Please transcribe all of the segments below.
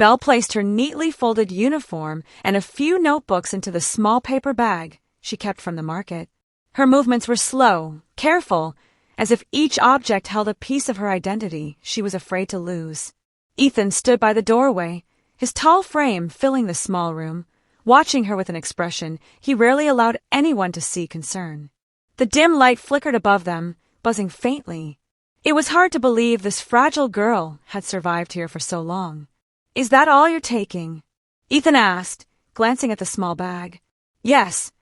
Belle placed her neatly folded uniform and a few notebooks into the small paper bag she kept from the market. Her movements were slow, careful, as if each object held a piece of her identity she was afraid to lose. Ethan stood by the doorway, his tall frame filling the small room, watching her with an expression he rarely allowed anyone to see concern. The dim light flickered above them, buzzing faintly. It was hard to believe this fragile girl had survived here for so long. "Is that all you're taking?" Ethan asked, glancing at the small bag. "Yes,"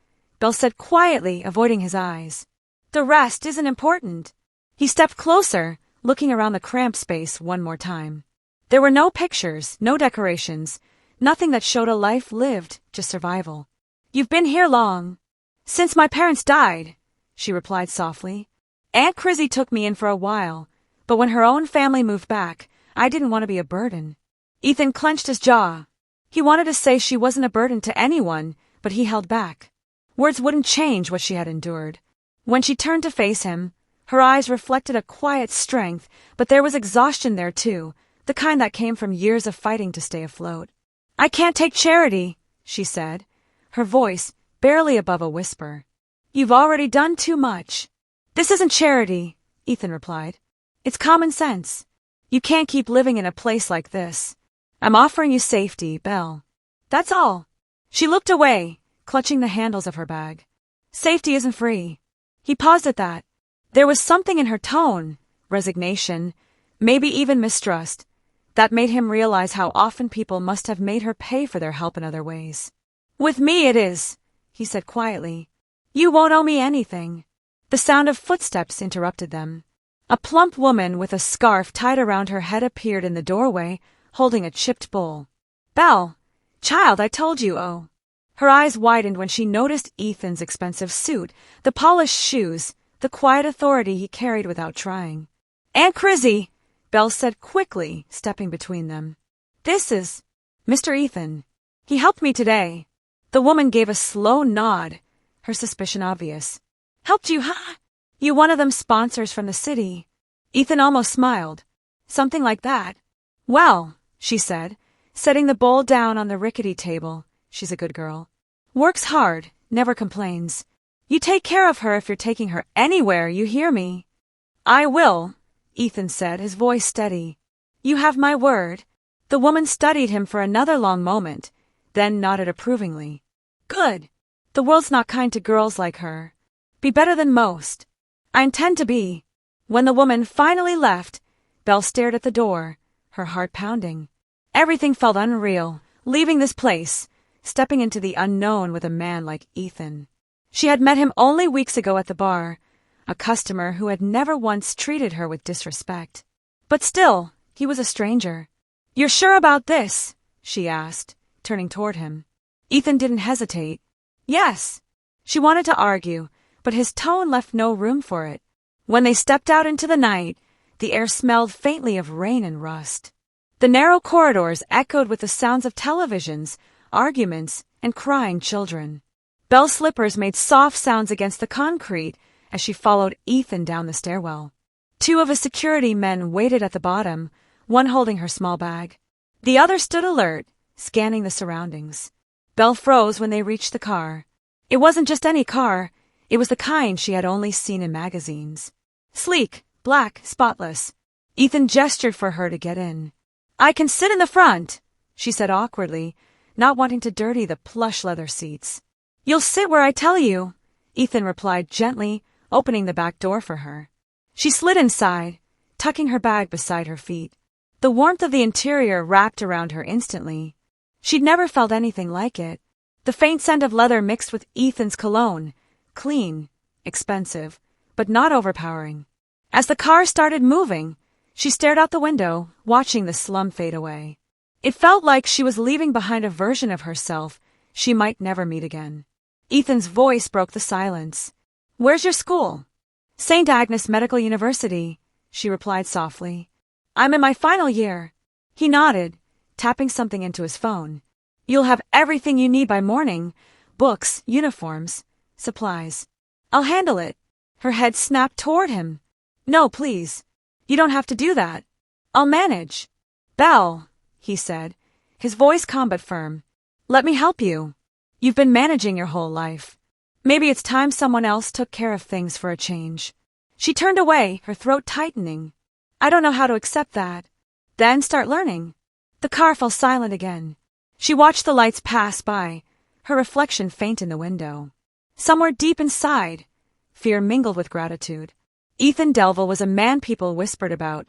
Belle said quietly, avoiding his eyes. "The rest isn't important." He stepped closer, looking around the cramped space one more time. There were no pictures, no decorations, nothing that showed a life lived, just survival. "You've been here long." "Since my parents died," she replied softly. "Aunt Crizzy took me in for a while, but when her own family moved back, I didn't want to be a burden." Ethan clenched his jaw. He wanted to say she wasn't a burden to anyone, but he held back. Words wouldn't change what she had endured. When she turned to face him, her eyes reflected a quiet strength, but there was exhaustion there too, the kind that came from years of fighting to stay afloat. "I can't take charity," she said, her voice barely above a whisper. "You've already done too much." "This isn't charity," Ethan replied. "It's common sense. You can't keep living in a place like this. I'm offering you safety, Belle. That's all." She looked away, clutching the handles of her bag. "Safety isn't free." He paused at that. There was something in her tone, resignation, maybe even mistrust, that made him realize how often people must have made her pay for their help in other ways. "With me it is," he said quietly. "You won't owe me anything." The sound of footsteps interrupted them. A plump woman with a scarf tied around her head appeared in the doorway, holding a chipped bowl. "Belle, child, I told you, oh." Her eyes widened when she noticed Ethan's expensive suit, the polished shoes, the quiet authority he carried without trying. "Aunt Crizzy," Belle said quickly, stepping between them. "This is Mr. Ethan. He helped me today." The woman gave a slow nod, her suspicion obvious. "Helped you, huh? You one of them sponsors from the city." Ethan almost smiled. "Something like that." "Well," she said, setting the bowl down on the rickety table. "She's a good girl. Works hard, never complains. You take care of her if you're taking her anywhere, you hear me?" "I will," Ethan said, his voice steady. "You have my word." The woman studied him for another long moment, then nodded approvingly. "Good. The world's not kind to girls like her. Be better than most." "I intend to be." When the woman finally left, Belle stared at the door, her heart pounding. Everything felt unreal, leaving this place, stepping into the unknown with a man like Ethan. She had met him only weeks ago at the bar, a customer who had never once treated her with disrespect. But still, he was a stranger. "You're sure about this?" she asked, turning toward him. Ethan didn't hesitate. "Yes." She wanted to argue, but his tone left no room for it. When they stepped out into the night, the air smelled faintly of rain and rust. The narrow corridors echoed with the sounds of televisions, arguments, and crying children. Belle's slippers made soft sounds against the concrete as she followed Ethan down the stairwell. Two of his security men waited at the bottom, one holding her small bag. The other stood alert, scanning the surroundings. Belle froze when they reached the car. It wasn't just any car, it was the kind she had only seen in magazines. Sleek, black, spotless. Ethan gestured for her to get in. "I can sit in the front," she said awkwardly, not wanting to dirty the plush leather seats. "You'll sit where I tell you," Ethan replied gently, opening the back door for her. She slid inside, tucking her bag beside her feet. The warmth of the interior wrapped around her instantly. She'd never felt anything like it. The faint scent of leather mixed with Ethan's cologne, clean, expensive, but not overpowering. As the car started moving, she stared out the window, watching the slum fade away. It felt like she was leaving behind a version of herself she might never meet again. Ethan's voice broke the silence. "Where's your school?" "St. Agnes Medical University," she replied softly. "I'm in my final year." He nodded, tapping something into his phone. "You'll have everything you need by morning. Books, uniforms, supplies." "I'll handle it." Her head snapped toward him. "No, please. You don't have to do that. I'll manage." "Belle," he said, his voice calm but firm. Let me help you. You've been managing your whole life. Maybe it's time someone else took care of things for a change. She turned away, her throat tightening. I don't know how to accept that. Then start learning. The car fell silent again. She watched the lights pass by, her reflection faint in the window. Somewhere deep inside, fear mingled with gratitude. Ethan Delville was a man people whispered about.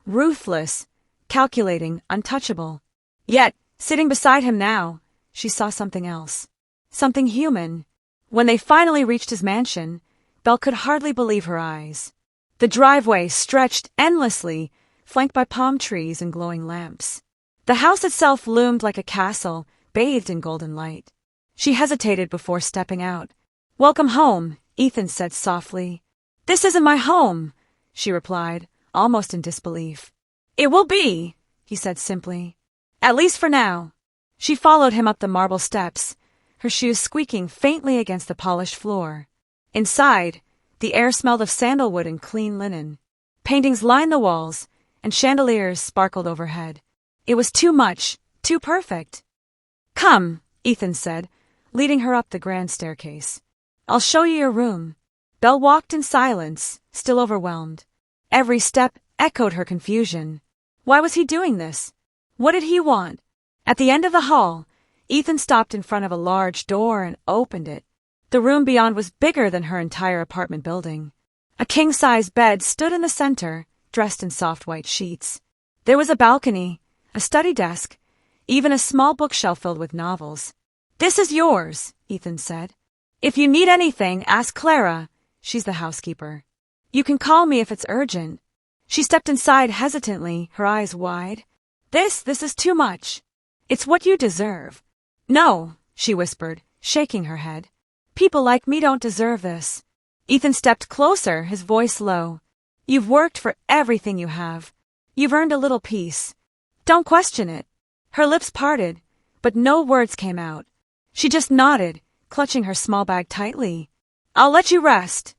Ruthless, calculating, untouchable. Yet, sitting beside him now, she saw something else. Something human. When they finally reached his mansion, Belle could hardly believe her eyes. The driveway stretched endlessly, flanked by palm trees and glowing lamps. The house itself loomed like a castle, bathed in golden light. She hesitated before stepping out. Welcome home, Ethan said softly. This isn't my home, she replied, almost in disbelief. It will be, he said simply. At least for now. She followed him up the marble steps, her shoes squeaking faintly against the polished floor. Inside, the air smelled of sandalwood and clean linen. Paintings lined the walls, and chandeliers sparkled overhead. It was too much, too perfect. Come, Ethan said, leading her up the grand staircase. I'll show you your room. Belle walked in silence, still overwhelmed. Every step echoed her confusion. Why was he doing this? What did he want? At the end of the hall, Ethan stopped in front of a large door and opened it. The room beyond was bigger than her entire apartment building. A king-size bed stood in the center, dressed in soft white sheets. There was a balcony, a study desk, even a small bookshelf filled with novels. This is yours, Ethan said. If you need anything, ask Clara. She's the housekeeper. You can call me if it's urgent. She stepped inside hesitantly, her eyes wide. This is too much. It's what you deserve. No, she whispered, shaking her head. People like me don't deserve this. Ethan stepped closer, his voice low. You've worked for everything you have. You've earned a little peace. Don't question it. Her lips parted, but no words came out. She just nodded, clutching her small bag tightly. I'll let you rest,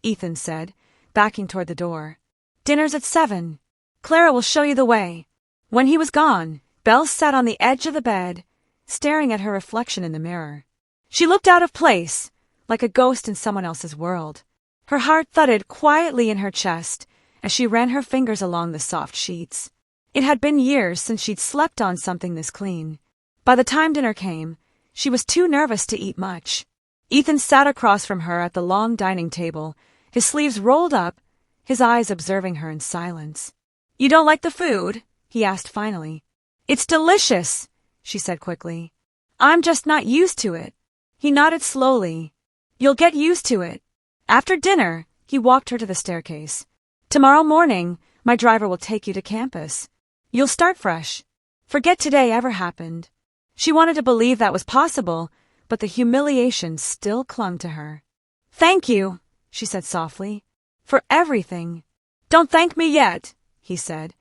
Ethan said, backing toward the door. Dinner's at 7. Clara will show you the way. When he was gone, Belle sat on the edge of the bed, staring at her reflection in the mirror. She looked out of place, like a ghost in someone else's world. Her heart thudded quietly in her chest as she ran her fingers along the soft sheets. It had been years since she'd slept on something this clean. By the time dinner came, she was too nervous to eat much. Ethan sat across from her at the long dining table, his sleeves rolled up, his eyes observing her in silence. You don't like the food? He asked finally. It's delicious, she said quickly. I'm just not used to it. He nodded slowly. You'll get used to it. After dinner, he walked her to the staircase. Tomorrow morning, my driver will take you to campus. You'll start fresh. Forget today ever happened. She wanted to believe that was possible, but the humiliation still clung to her. Thank you, she said softly, for everything. Don't thank me yet, he said,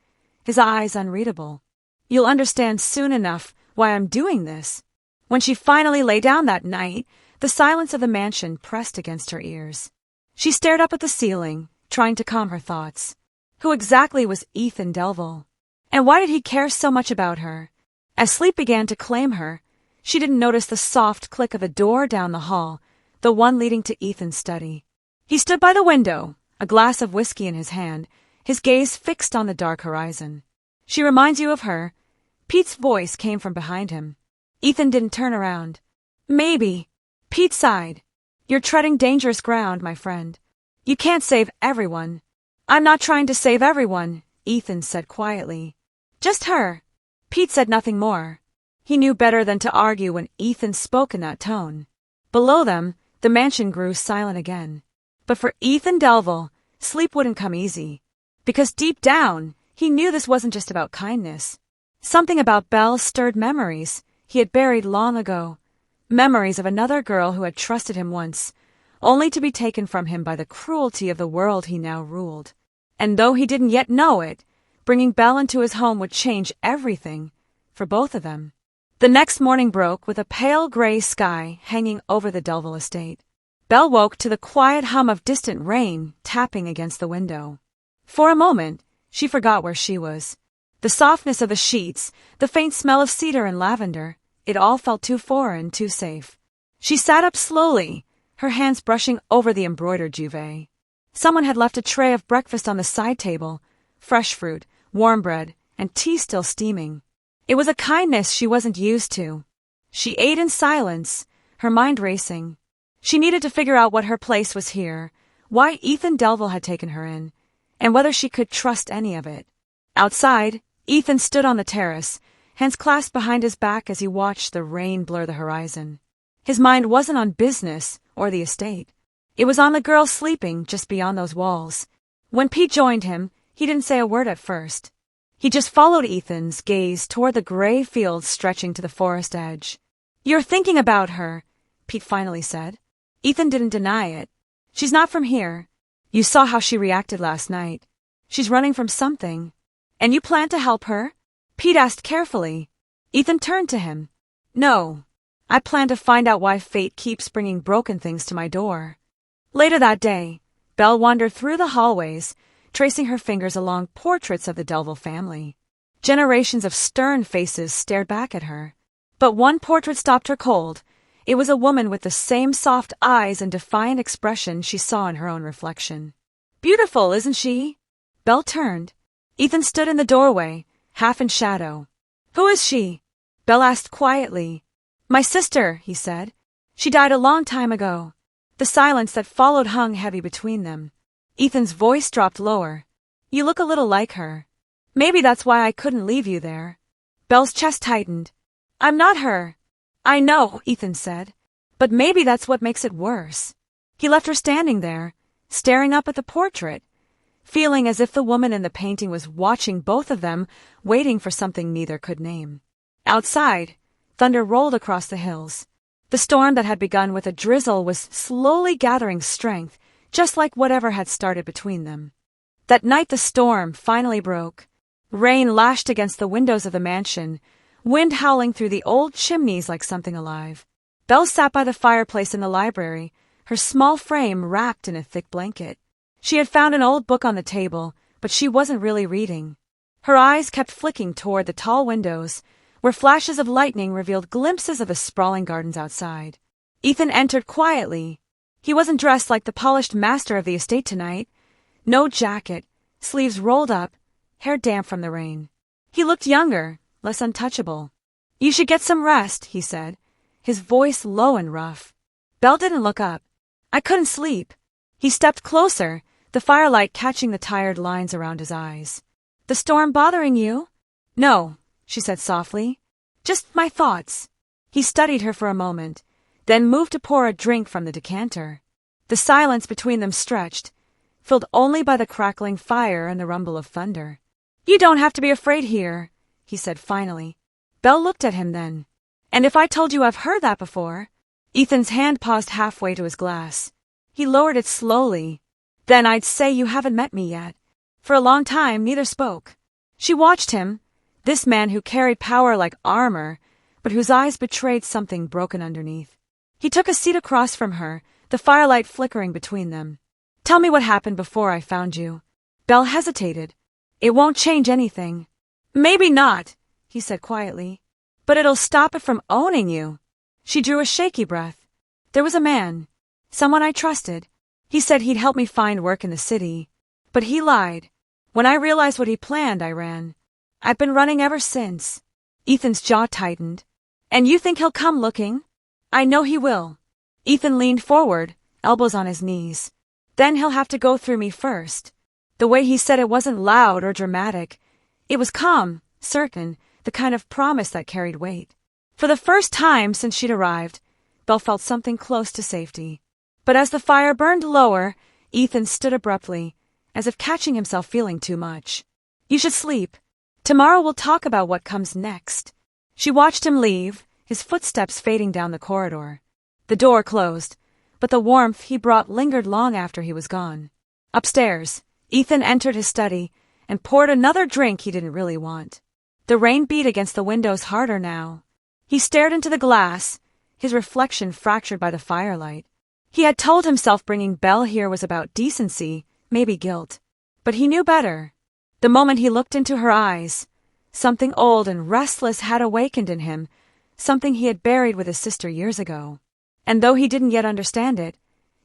his eyes unreadable. You'll understand soon enough why I'm doing this. When she finally lay down that night, the silence of the mansion pressed against her ears. She stared up at the ceiling, trying to calm her thoughts. Who exactly was Ethan Delville? And why did he care so much about her? As sleep began to claim her, she didn't notice the soft click of a door down the hall, the one leading to Ethan's study. He stood by the window, a glass of whiskey in his hand, his gaze fixed on the dark horizon. She reminds you of her? Pete's voice came from behind him. Ethan didn't turn around. Maybe. Pete sighed. You're treading dangerous ground, my friend. You can't save everyone. I'm not trying to save everyone, Ethan said quietly. Just her. Pete said nothing more. He knew better than to argue when Ethan spoke in that tone. Below them, the mansion grew silent again. But for Ethan Delville, sleep wouldn't come easy. Because deep down, he knew this wasn't just about kindness. Something about Belle stirred memories he had buried long ago. Memories of another girl who had trusted him once, only to be taken from him by the cruelty of the world he now ruled. And though he didn't yet know it, bringing Belle into his home would change everything, for both of them. The next morning broke with a pale gray sky hanging over the Delville estate. Belle woke to the quiet hum of distant rain tapping against the window. For a moment, she forgot where she was. The softness of the sheets, the faint smell of cedar and lavender, it all felt too foreign, too safe. She sat up slowly, her hands brushing over the embroidered duvet. Someone had left a tray of breakfast on the side table, fresh fruit, warm bread, and tea still steaming. It was a kindness she wasn't used to. She ate in silence, her mind racing. She needed to figure out what her place was here, why Ethan Delville had taken her in, and whether she could trust any of it. Outside, Ethan stood on the terrace, hands clasped behind his back as he watched the rain blur the horizon. His mind wasn't on business or the estate. It was on the girl sleeping just beyond those walls. When Pete joined him, he didn't say a word at first. He just followed Ethan's gaze toward the gray fields stretching to the forest edge. "You're thinking about her," Pete finally said. Ethan didn't deny it. "She's not from here. You saw how she reacted last night. She's running from something. And you plan to help her?" Pete asked carefully. Ethan turned to him. "No. I plan to find out why fate keeps bringing broken things to my door." Later that day, Belle wandered through the hallways, tracing her fingers along portraits of the Delville family. Generations of stern faces stared back at her. But one portrait stopped her cold. It was a woman with the same soft eyes and defiant expression she saw in her own reflection. "Beautiful, isn't she?" Belle turned. Ethan stood in the doorway, half in shadow. "Who is she?" Belle asked quietly. "My sister," he said. "She died a long time ago." The silence that followed hung heavy between them. Ethan's voice dropped lower. "You look a little like her. Maybe that's why I couldn't leave you there." Belle's chest tightened. "I'm not her." "I know," Ethan said. "But maybe that's what makes it worse." He left her standing there, staring up at the portrait, feeling as if the woman in the painting was watching both of them, waiting for something neither could name. Outside, thunder rolled across the hills. The storm that had begun with a drizzle was slowly gathering strength, just like whatever had started between them. That night the storm finally broke. Rain lashed against the windows of the mansion, wind howling through the old chimneys like something alive. Belle sat by the fireplace in the library, her small frame wrapped in a thick blanket. She had found an old book on the table, but she wasn't really reading. Her eyes kept flicking toward the tall windows, where flashes of lightning revealed glimpses of the sprawling gardens outside. Ethan entered quietly. He wasn't dressed like the polished master of the estate tonight. No jacket, sleeves rolled up, hair damp from the rain. He looked younger, less untouchable. "You should get some rest," he said, his voice low and rough. Belle didn't look up. "I couldn't sleep." He stepped closer, the firelight catching the tired lines around his eyes. "The storm bothering you?" "No," she said softly. "Just my thoughts." He studied her for a moment, then moved to pour a drink from the decanter. The silence between them stretched, filled only by the crackling fire and the rumble of thunder. "You don't have to be afraid here," he said finally. Belle looked at him then. "And if I told you I've heard that before?" Ethan's hand paused halfway to his glass. He lowered it slowly. "Then I'd say you haven't met me yet." For a long time, neither spoke. She watched him, this man who carried power like armor, but whose eyes betrayed something broken underneath. He took a seat across from her, the firelight flickering between them. "Tell me what happened before I found you." Belle hesitated. "It won't change anything." "Maybe not," he said quietly. "But it'll stop it from owning you." She drew a shaky breath. "There was a man, someone I trusted. He said he'd help me find work in the city. But he lied. When I realized what he planned, I ran. I've been running ever since." Ethan's jaw tightened. "And you think he'll come looking?" "I know he will." Ethan leaned forward, elbows on his knees. "Then he'll have to go through me first." The way he said it wasn't loud or dramatic. It was calm, certain, the kind of promise that carried weight. For the first time since she'd arrived, Belle felt something close to safety. But as the fire burned lower, Ethan stood abruptly, as if catching himself feeling too much. "You should sleep. Tomorrow we'll talk about what comes next." She watched him leave, his footsteps fading down the corridor. The door closed, but the warmth he brought lingered long after he was gone. Upstairs, Ethan entered his study and poured another drink he didn't really want. The rain beat against the windows harder now. He stared into the glass, his reflection fractured by the firelight. He had told himself bringing Belle here was about decency, maybe guilt. But he knew better. The moment he looked into her eyes, Something old and restless had awakened in him, something he had buried with his sister years ago. And though he didn't yet understand it,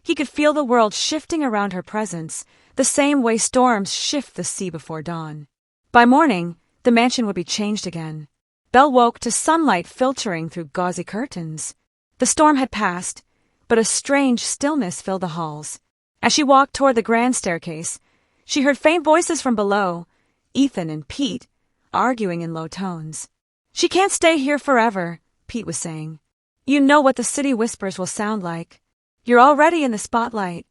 he could feel the world shifting around her presence, the same way storms shift the sea before dawn. By morning, the mansion would be changed again. Belle woke to sunlight filtering through gauzy curtains. The storm had passed, but a strange stillness filled the halls. As she walked toward the grand staircase, she heard faint voices from below, Ethan and Pete, arguing in low tones. "She can't stay here forever," Pete was saying. "You know what the city whispers will sound like. You're already in the spotlight."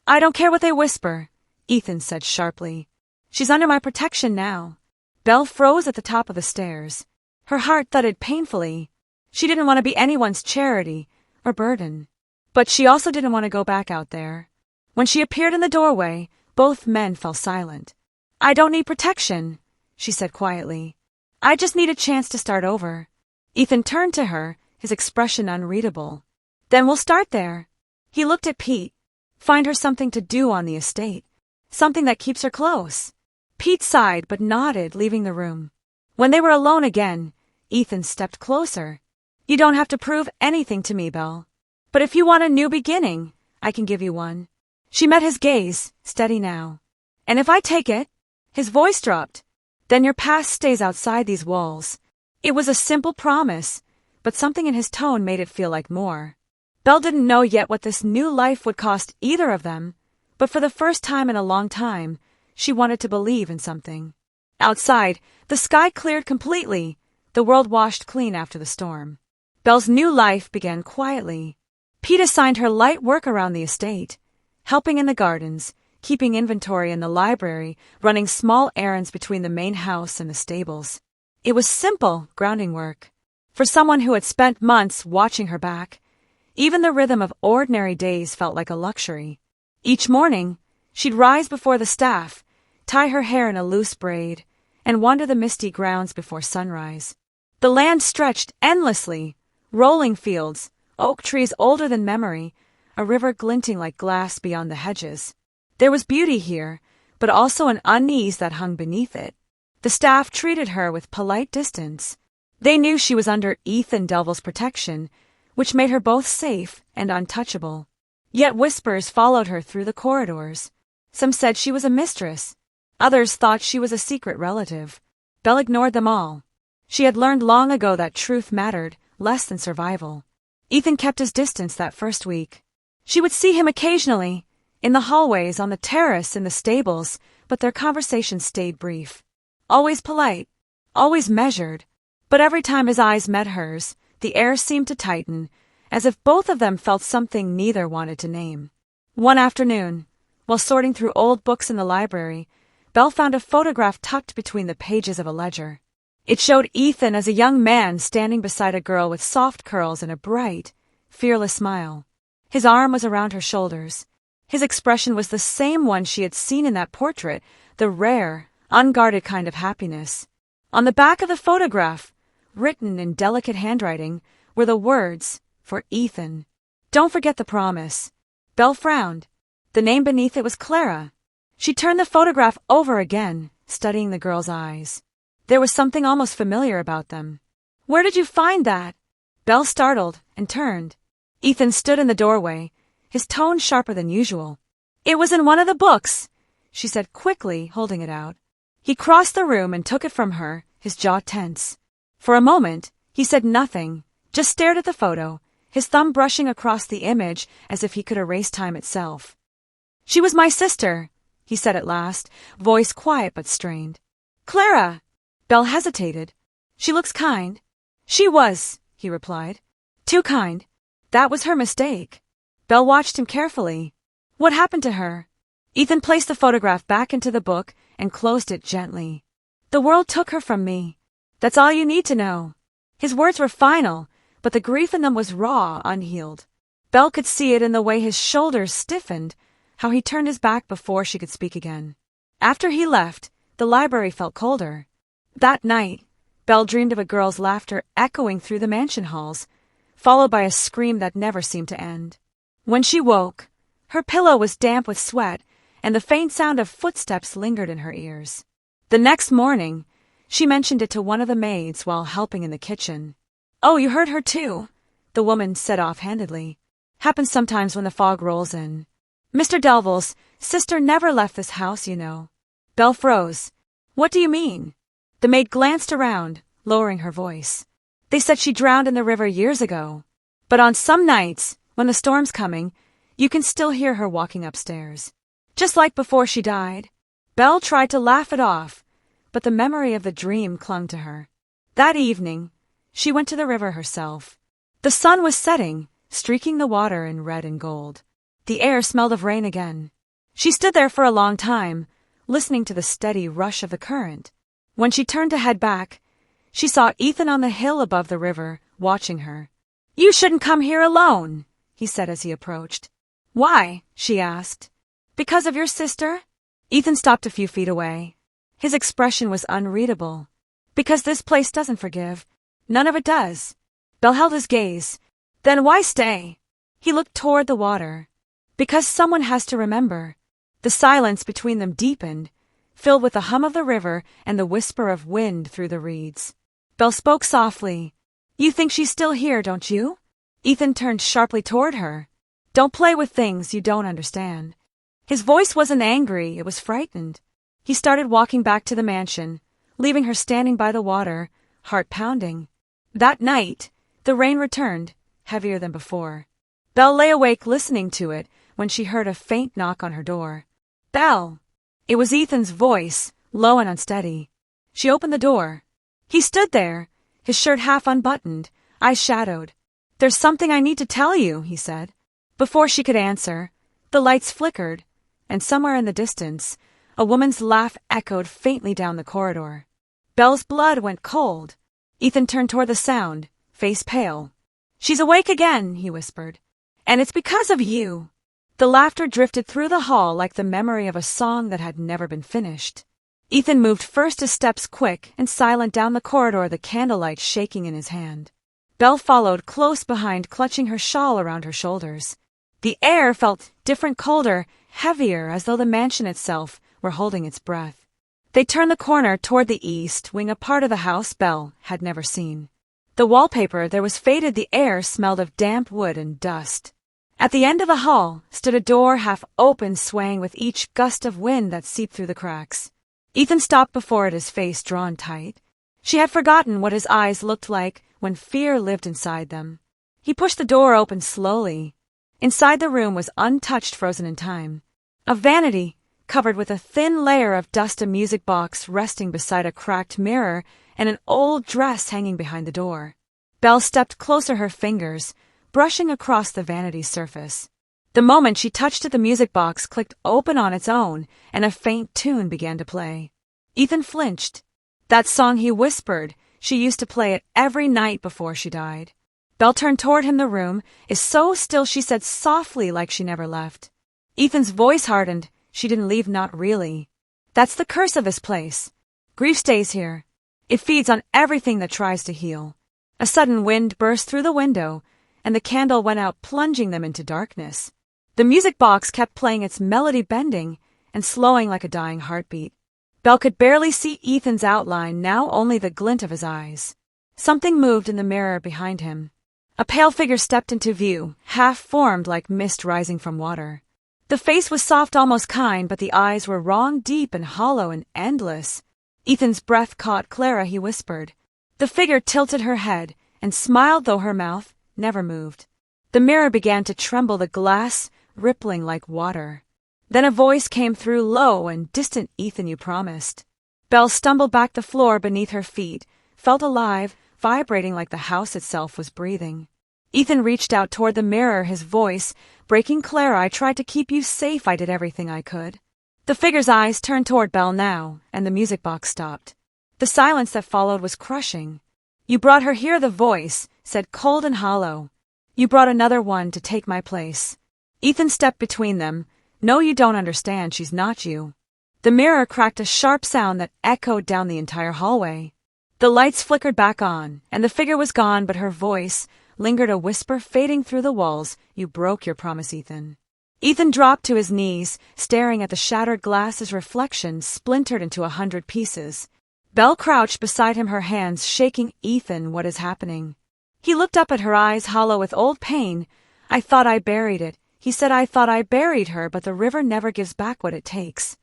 "I don't care what they whisper," Ethan said sharply. "She's under my protection now." Belle froze at the top of the stairs. Her heart thudded painfully. She didn't want to be anyone's charity or burden. But she also didn't want to go back out there. When she appeared in the doorway, both men fell silent. "I don't need protection," she said quietly. "I just need a chance to start over." Ethan turned to her, his expression unreadable. "Then we'll start there." He looked at Pete. "Find her something to do on the estate. Something that keeps her close." Pete sighed but nodded, leaving the room. When they were alone again, Ethan stepped closer. "You don't have to prove anything to me, Belle. But if you want a new beginning, I can give you one." She met his gaze, steady now. "And if I take it," his voice dropped, "then your past stays outside these walls." It was a simple promise, but something in his tone made it feel like more. Belle didn't know yet what this new life would cost either of them, but for the first time in a long time, she wanted to believe in something. Outside, the sky cleared completely, the world washed clean after the storm. Belle's new life began quietly. Pete assigned her light work around the estate, helping in the gardens, keeping inventory in the library, running small errands between the main house and the stables. It was simple, grounding work. For someone who had spent months watching her back, even the rhythm of ordinary days felt like a luxury. Each morning, she'd rise before the staff, tie her hair in a loose braid, and wander the misty grounds before sunrise. The land stretched endlessly, rolling fields, oak trees older than memory, a river glinting like glass beyond the hedges. There was beauty here, but also an unease that hung beneath it. The staff treated her with polite distance. They knew she was under Ethan Delville's protection, which made her both safe and untouchable. Yet whispers followed her through the corridors. Some said she was a mistress. Others thought she was a secret relative. Belle ignored them all. She had learned long ago that truth mattered less than survival. Ethan kept his distance that first week. She would see him occasionally, in the hallways, on the terrace, in the stables, but their conversations stayed brief. Always polite, always measured, but every time his eyes met hers, the air seemed to tighten, as if both of them felt something neither wanted to name. One afternoon, while sorting through old books in the library, Belle found a photograph tucked between the pages of a ledger. It showed Ethan as a young man standing beside a girl with soft curls and a bright, fearless smile. His arm was around her shoulders. His expression was the same one she had seen in that portrait, the rare, unguarded kind of happiness. On the back of the photograph, written in delicate handwriting, were the words, "For Ethan. Don't forget the promise." Belle frowned. The name beneath it was Clara. She turned the photograph over again, studying the girl's eyes. There was something almost familiar about them. "Where did you find that?" Belle startled and turned. Ethan stood in the doorway, his tone sharper than usual. "It was in one of the books," she said quickly, holding it out. He crossed the room and took it from her, his jaw tense. For a moment, he said nothing, just stared at the photo, his thumb brushing across the image as if he could erase time itself. "She was my sister," he said at last, voice quiet but strained. "Clara!" Belle hesitated. "She looks kind." "She was," he replied. "Too kind. That was her mistake." Belle watched him carefully. "What happened to her?" Ethan placed the photograph back into the book and closed it gently. "The world took her from me. That's all you need to know." His words were final, but the grief in them was raw, unhealed. Belle could see it in the way his shoulders stiffened, how he turned his back before she could speak again. After he left, the library felt colder. That night, Belle dreamed of a girl's laughter echoing through the mansion halls, followed by a scream that never seemed to end. When she woke, her pillow was damp with sweat, and the faint sound of footsteps lingered in her ears. The next morning, She mentioned it to one of the maids while helping in the kitchen. "Oh, you heard her too," the woman said offhandedly. "Happens sometimes when the fog rolls in. Mr. Delville's sister never left this house, you know." Belle froze. "What do you mean?" The maid glanced around, lowering her voice. "They said she drowned in the river years ago. But on some nights, when the storm's coming, you can still hear her walking upstairs. Just like before she died." Belle tried to laugh it off, but the memory of the dream clung to her. That evening, she went to the river herself. The sun was setting, streaking the water in red and gold. The air smelled of rain again. She stood there for a long time, listening to the steady rush of the current. When she turned to head back, she saw Ethan on the hill above the river, watching her. "You shouldn't come here alone," he said as he approached. "Why?" she asked. "Because of your sister?" Ethan stopped a few feet away. His expression was unreadable. "Because this place doesn't forgive. None of it does." Belle held his gaze. "Then why stay?" He looked toward the water. "Because someone has to remember." The silence between them deepened, filled with the hum of the river and the whisper of wind through the reeds. Belle spoke softly. "You think she's still here, don't you?" Ethan turned sharply toward her. "Don't play with things you don't understand." His voice wasn't angry, it was frightened. He started walking back to the mansion, leaving her standing by the water, heart pounding. That night, the rain returned, heavier than before. Belle lay awake listening to it when she heard a faint knock on her door. "Belle!" It was Ethan's voice, low and unsteady. She opened the door. He stood there, his shirt half unbuttoned, eyes shadowed. "There's something I need to tell you," he said. Before she could answer, the lights flickered, and somewhere in the distance, a woman's laugh echoed faintly down the corridor. Belle's blood went cold. Ethan turned toward the sound, face pale. "She's awake again," he whispered. "And it's because of you." The laughter drifted through the hall like the memory of a song that had never been finished. Ethan moved first a steps quick and silent down the corridor, the candlelight shaking in his hand. Belle followed close behind, clutching her shawl around her shoulders. The air felt different, colder, heavier, as though the mansion itself were holding its breath. They turned the corner toward the east wing, a part of the house Belle had never seen. The wallpaper there was faded, the air smelled of damp wood and dust. At the end of the hall stood a door half open, swaying with each gust of wind that seeped through the cracks. Ethan stopped before it, his face drawn tight. She had forgotten what his eyes looked like when fear lived inside them. He pushed the door open slowly. Inside the room was untouched, frozen in time. A vanity, covered with a thin layer of dust, a music box resting beside a cracked mirror, and an old dress hanging behind the door. Belle stepped closer, her fingers brushing across the vanity's surface. The moment she touched it, the music box clicked open on its own, and a faint tune began to play. Ethan flinched. That song, he whispered. She used to play it every night before she died. Belle turned toward him. "The room is so still," she said softly, like she never left. Ethan's voice hardened. "She didn't leave, not really. That's the curse of this place. Grief stays here. It feeds on everything that tries to heal." A sudden wind burst through the window, and the candle went out, plunging them into darkness. The music box kept playing, its melody bending and slowing like a dying heartbeat. Belle could barely see Ethan's outline, now only the glint of his eyes. Something moved in the mirror behind him. A pale figure stepped into view, half-formed like mist rising from water. The face was soft, almost kind, but the eyes were wrong, deep and hollow and endless. Ethan's breath caught. "Clara," he whispered. The figure tilted her head and smiled, though her mouth never moved. The mirror began to tremble, the glass rippling like water. Then a voice came through, low and distant. "Ethan, you promised." Belle stumbled back. The floor beneath her feet felt alive, vibrating like the house itself was breathing. Ethan reached out toward the mirror, his voice breaking. "Clara, I tried to keep you safe. I did everything I could." The figure's eyes turned toward Belle now, and the music box stopped. The silence that followed was crushing. "You brought her here," the voice said, cold and hollow. "You brought another one to take my place." Ethan stepped between them. "No, you don't understand. She's not you." The mirror cracked, a sharp sound that echoed down the entire hallway. The lights flickered back on, and the figure was gone, but her voice lingered, a whisper fading through the walls. "You broke your promise, Ethan." Ethan dropped to his knees, staring at the shattered glass, his reflection splintered into 100 pieces. Belle crouched beside him, her hands shaking. Ethan, what is happening? He looked up at her, eyes hollow with old pain. I thought I buried it. He said I thought I buried her, but the river never gives back what it takes.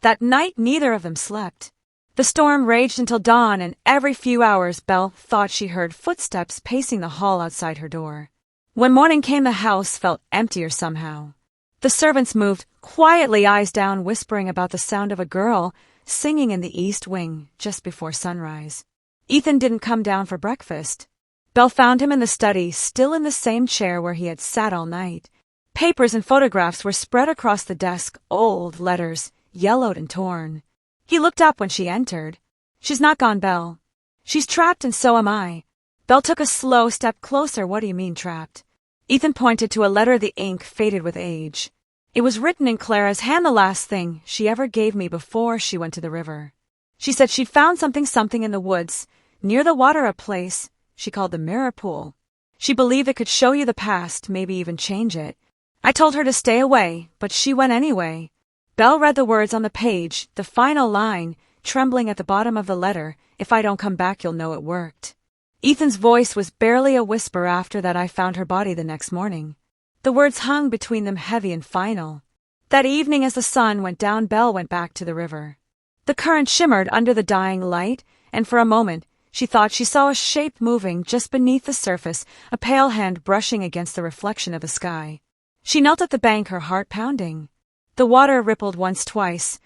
That night neither of them slept. The storm raged until dawn, and every few hours Belle thought she heard footsteps pacing the hall outside her door. When morning came, the house felt emptier somehow. The servants moved quietly, eyes down, whispering about the sound of a girl singing in the east wing just before sunrise. Ethan didn't come down for breakfast. Belle found him in the study, still in the same chair where he had sat all night. Papers and photographs were spread across the desk, old letters, yellowed and torn. He looked up when she entered. She's not gone, Belle. She's trapped, and so am I. Belle took a slow step closer. What do you mean, trapped? Ethan pointed to a letter, the ink faded with age. It was written in Clara's hand, the last thing she ever gave me before she went to the river. She said she'd found something in the woods, near the water, a place she called the Mirror Pool. She believed it could show you the past, maybe even change it. I told her to stay away, but she went anyway. Belle read the words on the page, the final line, trembling at the bottom of the letter, if I don't come back you'll know it worked. Ethan's voice was barely a whisper. After that I found her body the next morning. The words hung between them, heavy and final. That evening as the sun went down, Belle went back to the river. The current shimmered under the dying light, and for a moment she thought she saw a shape moving just beneath the surface, a pale hand brushing against the reflection of the sky. She knelt at the bank, her heart pounding. The water rippled once, twice,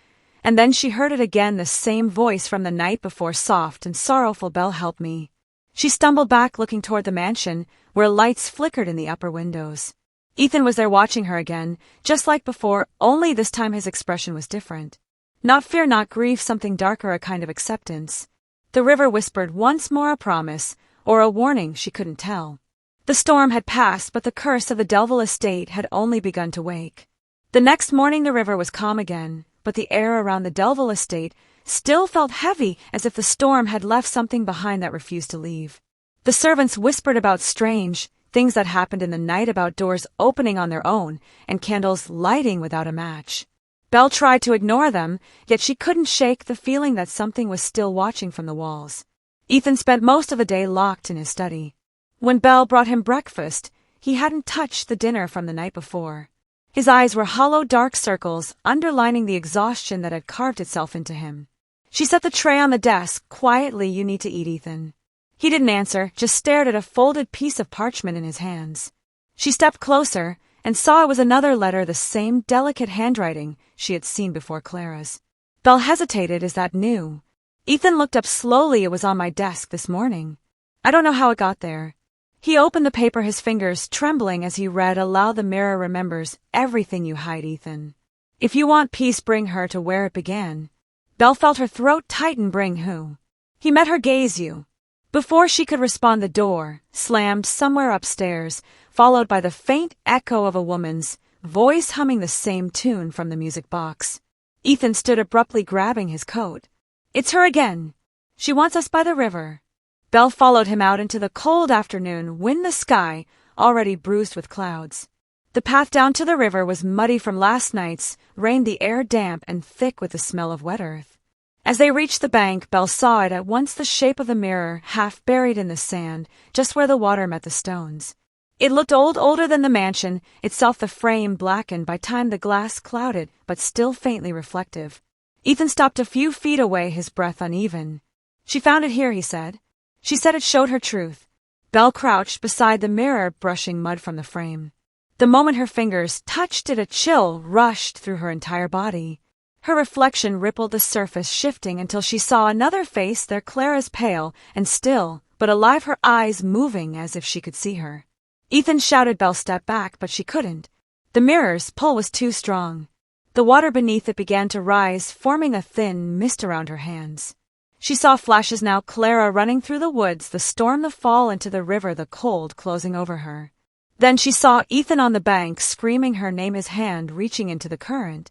and then she heard it again, the same voice from the night before, soft and sorrowful. Belle, help me. She stumbled back, looking toward the mansion, where lights flickered in the upper windows. Ethan was there watching her again, just like before, only this time his expression was different. Not fear, not grief, something darker, a kind of acceptance. The river whispered once more, a promise, or a warning, she couldn't tell. The storm had passed, but the curse of the Delville estate had only begun to wake. The next morning the river was calm again, but the air around the Delville estate still felt heavy, as if the storm had left something behind that refused to leave. The servants whispered about strange things that happened in the night, about doors opening on their own and candles lighting without a match. Belle tried to ignore them, yet she couldn't shake the feeling that something was still watching from the walls. Ethan spent most of the day locked in his study. When Belle brought him breakfast, he hadn't touched the dinner from the night before. His eyes were hollow, dark circles, underlining the exhaustion that had carved itself into him. She set the tray on the desk. Quietly, you need to eat, Ethan. He didn't answer, just stared at a folded piece of parchment in his hands. She stepped closer and saw it was another letter, the same delicate handwriting she had seen before Clara's. Belle hesitated. Is that new? Ethan looked up slowly. It was on my desk this morning. I don't know how it got there. He opened the paper, his fingers trembling as he read aloud. The mirror remembers everything you hide, Ethan. If you want peace, bring her to where it began. Belle felt her throat tighten. Bring who? He met her gaze. You. Before she could respond, the door slammed somewhere upstairs, followed by the faint echo of a woman's voice humming the same tune from the music box. Ethan stood abruptly, grabbing his coat. It's her again. She wants us by the river. Belle followed him out into the cold afternoon wind, the sky already bruised with clouds. The path down to the river was muddy from last night's rain, the air damp and thick with the smell of wet earth. As they reached the bank, Belle saw it at once, the shape of the mirror, half buried in the sand, just where the water met the stones. It looked old, older than the mansion itself, the frame blackened by time, the glass clouded, but still faintly reflective. Ethan stopped a few feet away, his breath uneven. She found it here, he said. She said it showed her truth. Belle crouched beside the mirror, brushing mud from the frame. The moment her fingers touched it, a chill rushed through her entire body. Her reflection rippled the surface, shifting until she saw another face there, Clara's, pale and still, but alive, her eyes moving as if she could see her. Ethan shouted. Belle stepped back, but she couldn't. The mirror's pull was too strong. The water beneath it began to rise, forming a thin mist around her hands. She saw flashes now, Clara running through the woods, the storm, the fall into the river, the cold closing over her. Then she saw Ethan on the bank, screaming her name, his hand reaching into the current.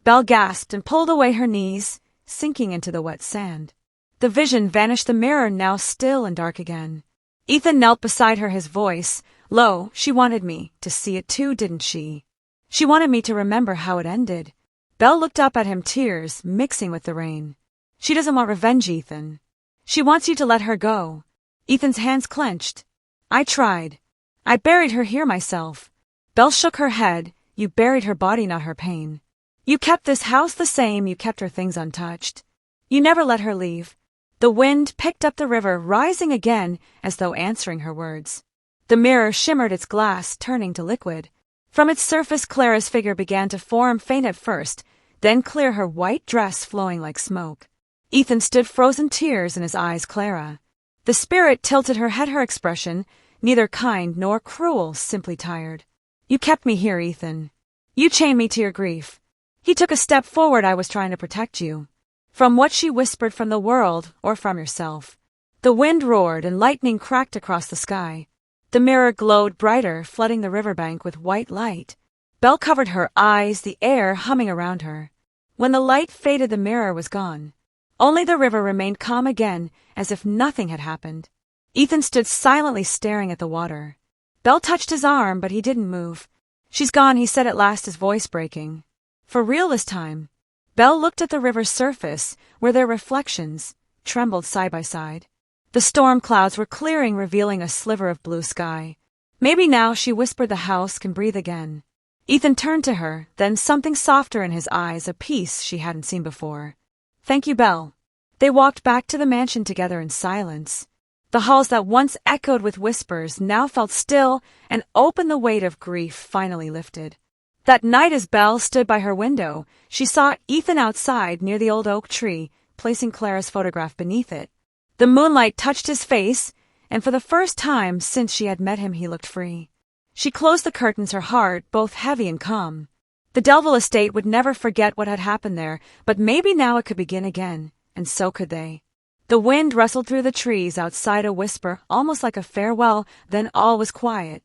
Belle gasped and pulled away, her knees sinking into the wet sand. The vision vanished, the mirror now still and dark again. Ethan knelt beside her, his voice low. She wanted me to see it too, didn't she? She wanted me to remember how it ended. Belle looked up at him, tears mixing with the rain. She doesn't want revenge, Ethan. She wants you to let her go. Ethan's hands clenched. I tried. I buried her here myself. Belle shook her head. You buried her body, not her pain. You kept this house the same, you kept her things untouched. You never let her leave. The wind picked up the river, rising again as though answering her words. The mirror shimmered its glass, turning to liquid. From its surface, Clara's figure began to form, faint at first, then clear, her white dress flowing like smoke. Ethan stood, frozen tears in his eyes. Clara. The spirit tilted her head, her expression, neither kind nor cruel, simply tired. You kept me here, Ethan. You chained me to your grief. He took a step forward. I was trying to protect you. From what she whispered, from the world or from yourself. The wind roared and lightning cracked across the sky. The mirror glowed brighter, flooding the riverbank with white light. Belle covered her eyes, the air humming around her. When the light faded, the mirror was gone. Only the river remained calm again, as if nothing had happened. Ethan stood silently staring at the water. Belle touched his arm, but he didn't move. She's gone, he said at last, his voice breaking. For real this time. Belle looked at the river's surface, where their reflections trembled side by side. The storm clouds were clearing, revealing a sliver of blue sky. Maybe now, she whispered, the house can breathe again. Ethan turned to her, then something softer in his eyes, a peace she hadn't seen before. Thank you, Belle. They walked back to the mansion together in silence. The halls that once echoed with whispers now felt still and open. The weight of grief finally lifted. That night, as Belle stood by her window, she saw Ethan outside near the old oak tree, placing Clara's photograph beneath it. The moonlight touched his face, and for the first time since she had met him, he looked free. She closed the curtains, her heart both heavy and calm. The Delville estate would never forget what had happened there, but maybe now it could begin again, and so could they. The wind rustled through the trees outside, a whisper, almost like a farewell, then all was quiet.